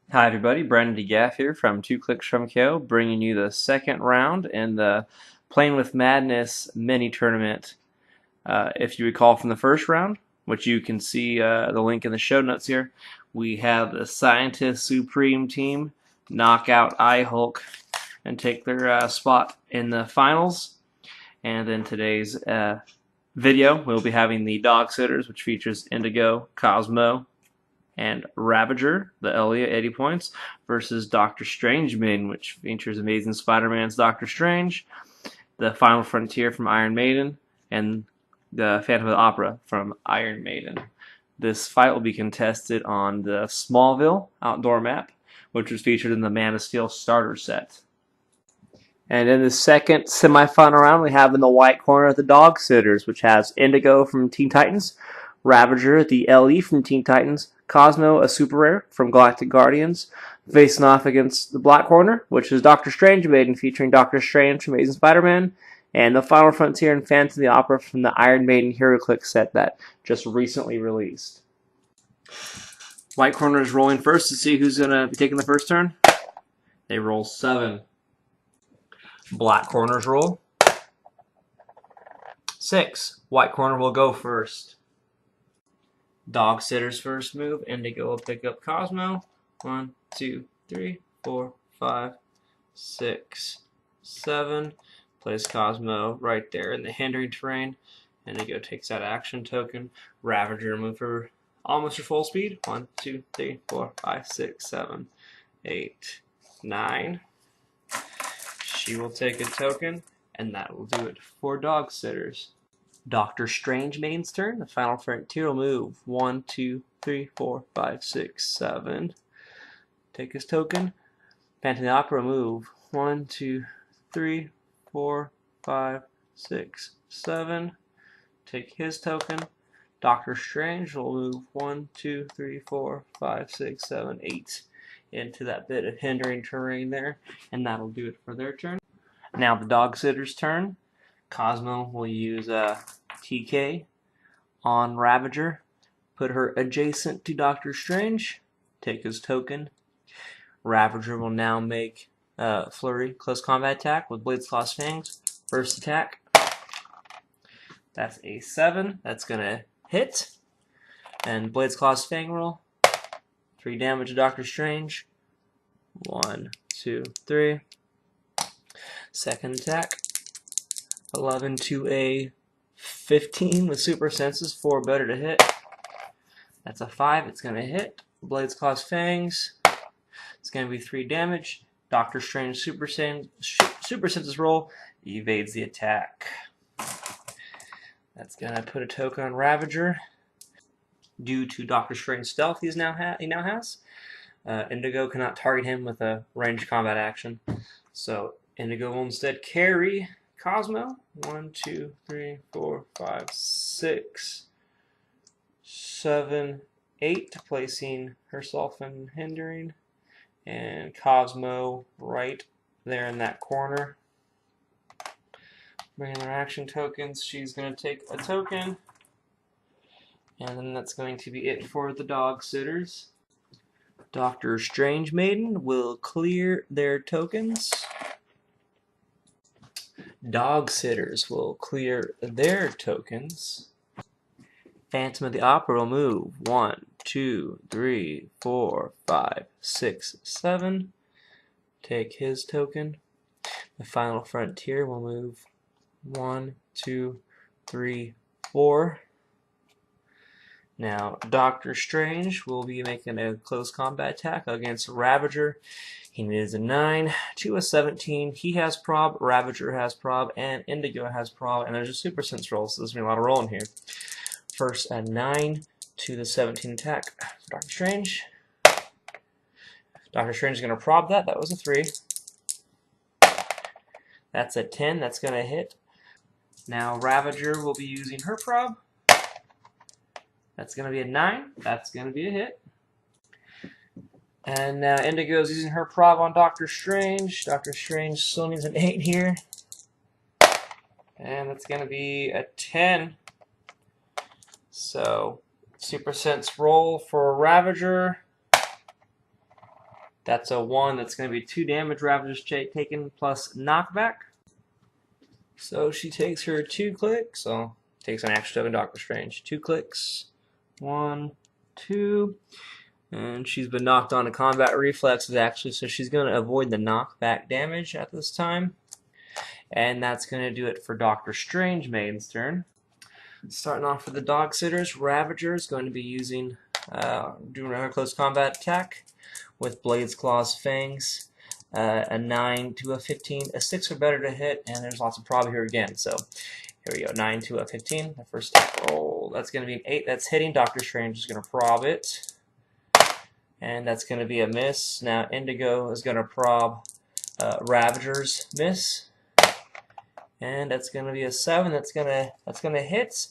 Hi everybody, Brandon DeGaff here from 2 Clicks from KO, bringing you the second round in the Playing with Madness mini tournament. If you recall from the first round, which you can see the link in the show notes here, we have the Scientist Supreme team knock out iHulk and take their spot in the finals. And in today's video, we'll be having the Dogsitters, which features Indigo, Cosmo, and Ravager, the Elliot 80 points, versus Doctor Strangemaiden, which features Amazing Spider-Man's Doctor Strange, the Final Frontier from Iron Maiden, and the Phantom of the Opera from Iron Maiden. This fight will be contested on the Smallville outdoor map, which was featured in the Man of Steel starter set. And in the second semifinal round, we have in the white corner the Dogsitters, which has Indigo from Teen Titans, Ravager, the LE from Teen Titans, Cosmo, a super rare from Galactic Guardians, facing off against the black corner, which is Doctor Strangemaiden featuring Doctor Strange from Amazing Spider-Man, and the Final Frontier and Phantom of the Opera from the Iron Maiden Heroclix set that just recently released. White corner is rolling first to see who's going to be taking the first turn. They roll 7. Black corners roll 6. White corner will go first. Dogsitters first move. Indigo will pick up Cosmo. 1, 2, 3, 4, 5, 6, 7. Plays Cosmo right there in the hindering terrain. Indigo takes that action token. Ravager move for almost your full speed. 1, 2, 3, 4, 5, 6, 7, 8, 9. She will take a token, and that will do it for Dogsitters. Doctor Strangemaiden's turn. The Final Frontier will move 1, 2, 3, 4, 5, 6, 7. Take his token. Phantom of the Opera will move 1, 2, 3, 4, 5, 6, 7. Take his token. Doctor Strange will move 1, 2, 3, 4, 5, 6, 7, 8 into that bit of hindering terrain there, and that'll do it for their turn. Now the Dogsitters' turn. Cosmo will use TK on Ravager, put her adjacent to Doctor Strange, take his token. Ravager will now make Flurry close combat attack with Blades Claw's Fangs. First attack. That's a 7. That's going to hit. And Blades Claw's Fang roll. 3 damage to Doctor Strange. 1, 2, 3. Second attack. 11 to a 15 with super senses, 4 better to hit. That's a 5. It's going to hit. Blades Claw's Fangs. It's going to be 3 damage. Doctor Strange super senses roll evades the attack. That's going to put a token on Ravager. Due to Doctor Strange's stealth he now has, Indigo cannot target him with a ranged combat action. So Indigo will instead carry Cosmo. 1, 2, 3, 4, 5, 6, 7, 8, placing herself in hindering, and Cosmo right there in that corner. Bringing their action tokens, she's going to take a token, and then that's going to be it for the Dogsitters. Doctor Strangemaiden will clear their tokens. Dogsitters will clear their tokens. Phantom of the Opera will move 1, 2, 3, 4, 5, 6, 7. Take his token. The Final Frontier will move 1, 2, 3, 4. Now, Doctor Strange will be making a close combat attack against Ravager. He needs a 9 to a 17. He has prob, Ravager has prob, and Indigo has prob, and there's a super sense roll, so there's going to be a lot of rolling here. First, a 9 to the 17 attack for Doctor Strange. Doctor Strange is going to prob that. That was a 3. That's a 10. That's going to hit. Now, Ravager will be using her prob. That's going to be a 9. That's going to be a hit. And now Indigo is using her prob on Doctor Strange. Doctor Strange still needs an 8 here. And that's going to be a 10. So, Super Sense roll for Ravager. That's a 1. That's going to be 2 damage. Ravager's taken plus knockback. So she takes her 2 clicks. So takes an action token, Doctor Strange. 2 clicks. 1, 2. And she's been knocked on to combat reflexes, actually, so she's going to avoid the knockback damage at this time. And that's going to do it for Doctor Strangemaiden's turn. Starting off with the Dogsitters, Ravager is going to be using, doing a close combat attack with Blades, Claws, Fangs. A 9 to a 15, a 6 or better to hit, and there's lots of prob here again. So here we go, 9 to a 15. The first attack roll, that's going to be an 8. That's hitting. Doctor Strange is going to prob it. And that's going to be a miss. Now Indigo is going to prob Ravager's miss, and that's going to be a 7. That's going to hit.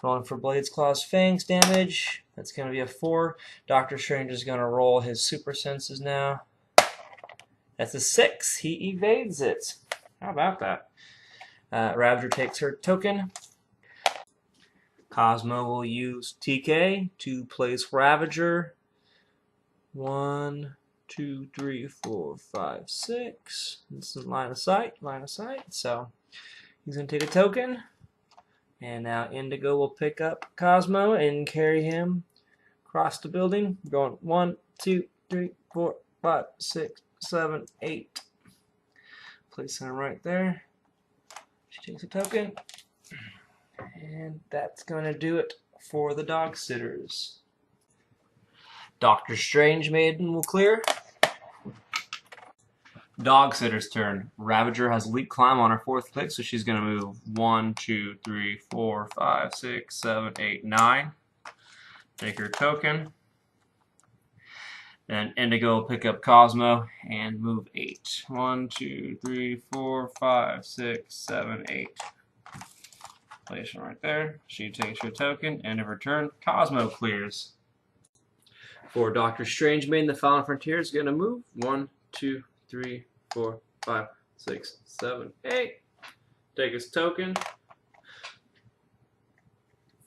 Rolling for Blades, Claws, Fangs damage. That's going to be a 4. Doctor Strange is going to roll his super senses now. That's a 6. He evades it. How about that? Ravager takes her token. Cosmo will use TK to place Ravager. 1, 2, 3, 4, 5, 6. This is line of sight, So he's going to take a token. And now Indigo will pick up Cosmo and carry him across the building. Going 1, 2, 3, 4, 5, 6, 7, 8. Place him right there. She takes a token. And that's going to do it for the Dogsitters. Doctor Strangemaiden will clear. Dogsitter's turn. Ravager has leap climb on her 4th click, so she's going to move 1, 2, 3, 4, 5, 6, 7, 8, 9. Take her token. Then Indigo will pick up Cosmo and move 8. 1, 2, 3, 4, 5, 6, 7, 8. Place her right there. She takes her token. End of her turn. Cosmo clears. For Doctor Strangemaiden, the Final Frontier is going to move 1, 2, 3, 4, 5, 6, 7, 8. Take his token.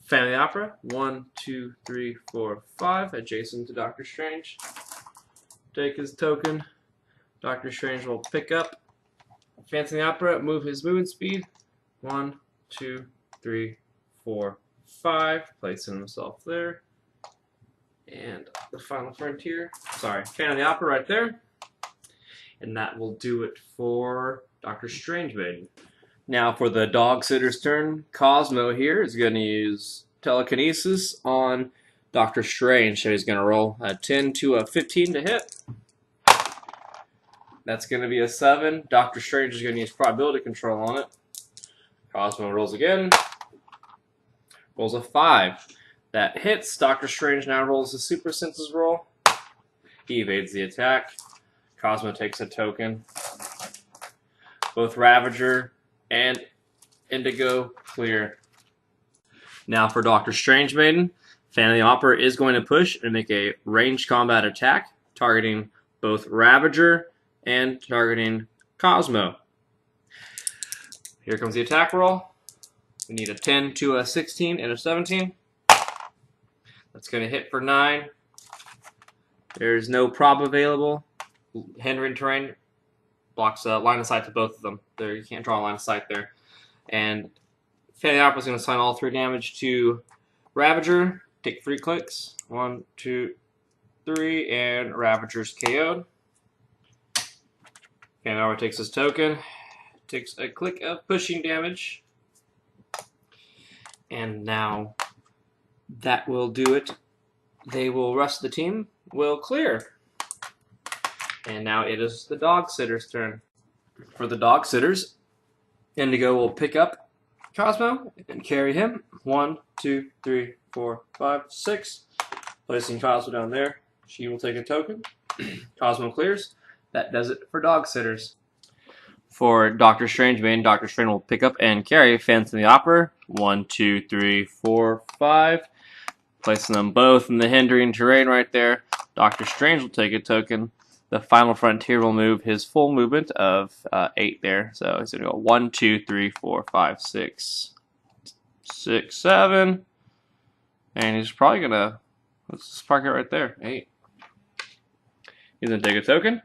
Family Opera 1, 2, 3, 4, 5, adjacent to Doctor Strange. Take his token. Doctor Strange will pick up Fancy Opera, move his movement speed. 1, 2, 3, 4, 5. Placing himself there. And the Final Frontier. Sorry, Fan of the Opera right there. And that will do it for Doctor Strangemaiden. Now for the Dogsitter's turn, Cosmo here is going to use Telekinesis on Doctor Strange. So he's going to roll a 10 to a 15 to hit. That's going to be a 7. Doctor Strange is going to use Probability Control on it. Cosmo rolls again. Rolls a 5. That hits. Doctor Strange now rolls a Super Senses roll. He evades the attack. Cosmo takes a token. Both Ravager and Indigo clear. Now for Doctor Strangemaiden, Fan of the Opera is going to push and make a ranged combat attack, targeting both Ravager and targeting Cosmo. Here comes the attack roll. We need a 10 to a 16 and a 17. That's going to hit for 9. There's no prob available. Hindering terrain blocks line of sight to both of them. There, you can't draw a line of sight there. And Fan of the Opera is going to assign all 3 damage to Ravager. Take 3 clicks. 1, 2, 3, and Ravager's KO'd. Fan of the Opera takes his token. Takes a click of pushing damage. And now that will do it. The rest of the team will clear. And now it is the Dogsitter's turn. For the Dogsitters, Indigo will pick up Cosmo and carry him. 1, 2, 3, 4, 5, 6. Placing Cosmo down there. She will take a token. Cosmo clears. That does it for Dogsitters. For Doctor Strangemaiden, Doctor Strange will pick up and carry Phantom of the Opera. 1, 2, 3, 4, 5. Placing them both in the hindering terrain right there. Doctor Strange will take a token. The Final Frontier will move his full movement of 8 there. So he's going to go 1, 2, 3, 4, 5, 6, 7. And he's probably going to, let's just park it right there, 8. He's going to take a token.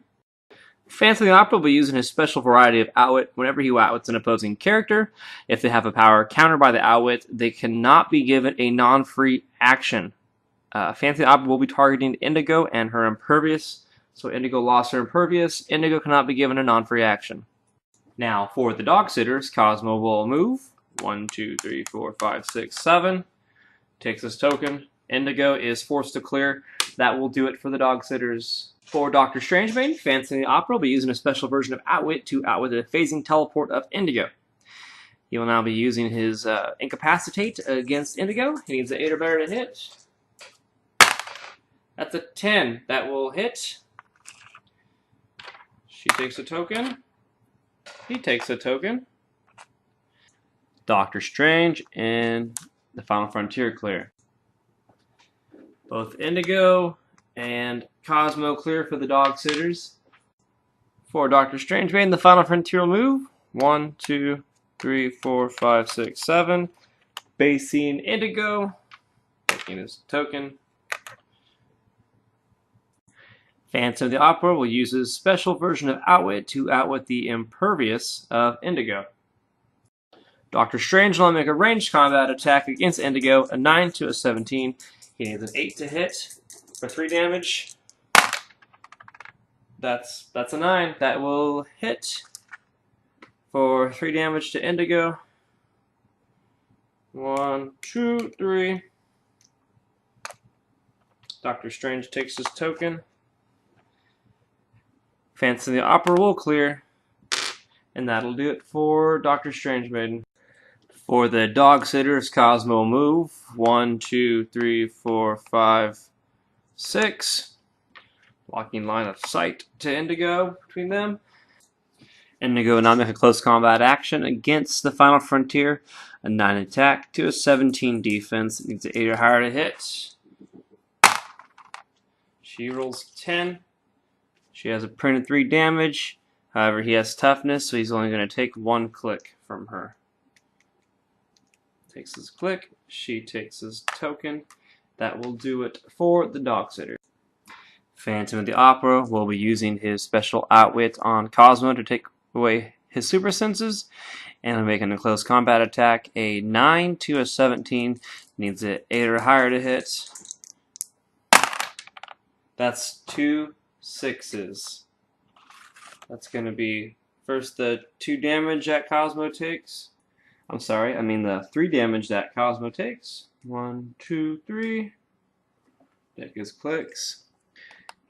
Phantom of the Opera will be using his special variety of outwit whenever he outwits an opposing character. If they have a power countered by the outwit, they cannot be given a non-free action. Phantom of the Opera will be targeting Indigo and her Impervious. So Indigo lost her Impervious. Indigo cannot be given a non-free action. Now for the Dogsitters, Cosmo will move. 1, 2, 3, 4, 5, 6, 7. Takes his token. Indigo is forced to clear. That will do it for the Dogsitters. For Dr. Strangemaiden, Phantom of the Opera will be using a special version of Outwit to outwit the phasing teleport of Indigo. He will now be using his Incapacitate against Indigo. He needs an 8 or better to hit. That's a 10. That will hit. She takes a token. He takes a token. Doctor Strange and the Final Frontier clear. Both Indigo and Cosmo clear for the Dogsitters. For Doctor Strangemaiden, the Final Frontier will move. 1, 2, 3, 4, 5, 6, 7. Basing Indigo. Taking his token. Phantom of the Opera will use his special version of Outwit to outwit the Impervious of Indigo. Dr. Strange will make a ranged combat attack against Indigo, a 9 to a 17. He needs an 8 to hit for 3 damage. That's a 9. That will hit for 3 damage to Indigo. 1, 2, 3. Dr. Strange takes his token. Phantom of the Opera will clear. And that'll do it for Dr. Strangemaiden. For the Dogsitters, Cosmo will move. 1, 2, 3, 4, 5, 6. Blocking line of sight to Indigo between them. Indigo will now make a close combat action against the Final Frontier. A 9 attack to a 17 defense. It needs an 8 or higher to hit. She rolls 10. She has a printed 3 damage. However, he has toughness, so he's only going to take 1 click from her. Takes his click. She takes his token. That will do it for the Dogsitter. Phantom of the Opera will be using his special outwit on Cosmo to take away his super senses, and making a close combat attack. A 9 to a 17. Needs an 8 or higher to hit. That's 2 6s. That's going to be first the 2 damage that Cosmo takes. I'm sorry, I mean the 3 damage that Cosmo takes. 1, 2, 3. Take his clicks.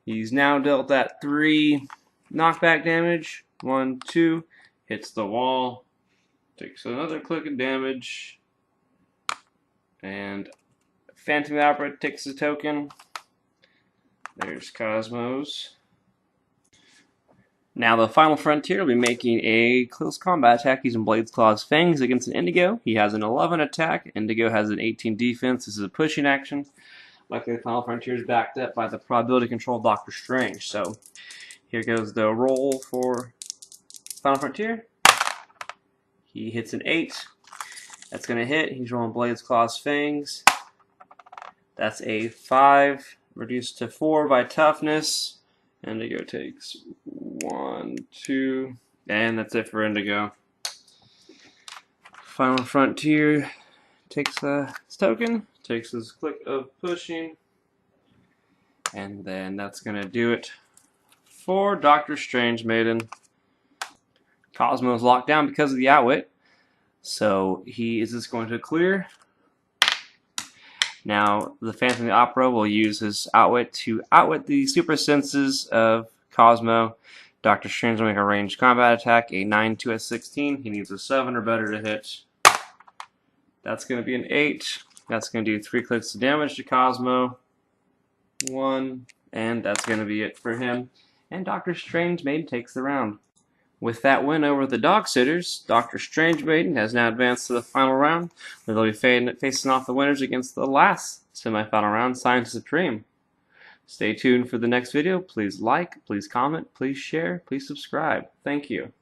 He's now dealt that 3 knockback damage. 1, 2. Hits the wall. Takes another click of damage. And Phantom of the Opera takes a token. There's Cosmos. Now the Final Frontier will be making a close combat attack using Blade's Claw's Fangs against an Indigo. He has an 11 attack. Indigo has an 18 defense. This is a pushing action. Luckily the Final Frontier is backed up by the probability control of Doctor Strange. So here goes the roll for Final Frontier. He hits an 8. That's going to hit. He's rolling Blade's Claw's Fangs. That's a 5. Reduced to 4 by toughness. Indigo takes 1, 2, and that's it for Indigo. Final Frontier takes his token, takes his click of pushing, and then that's going to do it for Dr. Strangemaiden. Cosmo is locked down because of the outwit, so he is just going to clear. Now, the Phantom of the Opera will use his outwit to outwit the super senses of Cosmo. Dr. Strange will make a ranged combat attack, a 9 to a 16. He needs a 7 or better to hit. That's going to be an 8. That's going to do 3 clicks of damage to Cosmo. 1, and that's going to be it for him. And Dr. Strangemaiden takes the round. With that win over the Dogsitters, Dr. Strangemaiden has now advanced to the final round, where they'll be facing off the winners against the last semifinal round, Science Supreme. Stay tuned for the next video. Please like, please comment, please share, please subscribe. Thank you.